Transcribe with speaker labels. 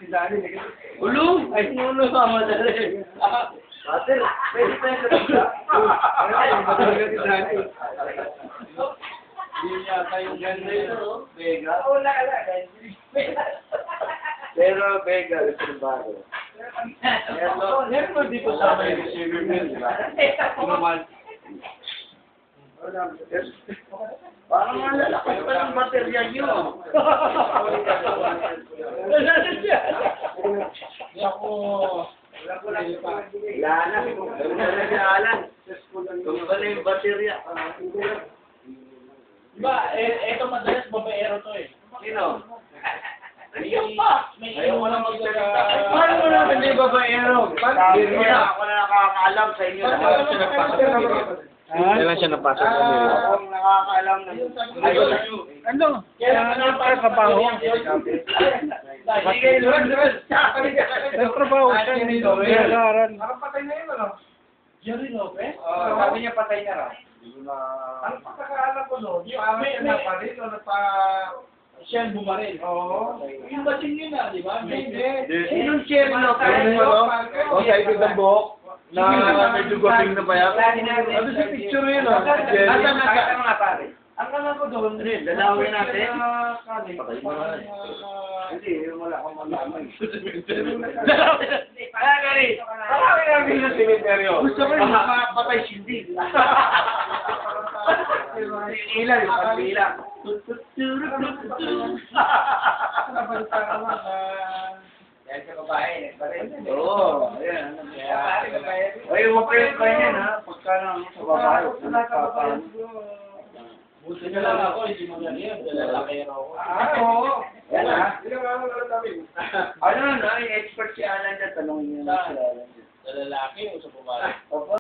Speaker 1: si Dani.
Speaker 2: Ulong! Ay, nuno ka madali.
Speaker 1: Pater, pwede tayo sa basta. Madali si Dani.
Speaker 2: Hindi yata yung ganda yun.
Speaker 1: Vega.
Speaker 2: Wala.
Speaker 1: Pero Vega, gusto ng bago.
Speaker 2: Never di ko sama yung receiver bill, di ba? Naman.
Speaker 1: Parang malalakas pa ng baterya nyo.
Speaker 2: Hindi ako...
Speaker 1: Wala na. Wala na si Alan. Kung pala yung baterya.
Speaker 2: Diba, eto madalas babaero to eh.
Speaker 1: Sino?
Speaker 2: Ayaw pa! Ayaw mo lang magsalita.
Speaker 1: Paano mo naman hindi babaero? Ako na nakakaalam sa inyo.
Speaker 3: Kailan siya napasok sa nila?
Speaker 1: Akong nakakaalam na.
Speaker 3: Ano? Ano para trabaho?
Speaker 1: Sige, Luan.
Speaker 3: Nagtrabaho siya. Nag-aaral.
Speaker 1: Nakapatay na yun, ano?
Speaker 2: Jerry Lopez?
Speaker 1: Sabi niya patay na raw.
Speaker 2: Ano pagkakaalam ko doon? May pa rin o nagpa... Siya ang bumaril. Oo. Yung basin yun na, di ba? Hindi.
Speaker 1: Sinong Cherry Lopez?
Speaker 3: O sa ikot ng buhok? Na medyo goping na pa yan? Ano sa picture yun?
Speaker 1: Nasaan nga pare?
Speaker 2: Ang kala ko doon...
Speaker 1: Dalawin natin?
Speaker 2: Patay mo na eh.
Speaker 1: Hindi, wala akong malaman.
Speaker 3: Marami namin yung cemetery.
Speaker 1: Gusto ko yung makapatay Cindy. Ilan, yung pagbilang. Yan sa babae. Oo, ayan. O yung mapayot pa yan ha, pagka lang sa babae.
Speaker 2: Buti na lang ako, hindi mo ganyan. Lalaki ako.
Speaker 1: Oo. Yan ha. Ano na, yung expert si Alan na tanongin niya si Alan.
Speaker 2: Sa lalaki o sa babae?
Speaker 1: Opo.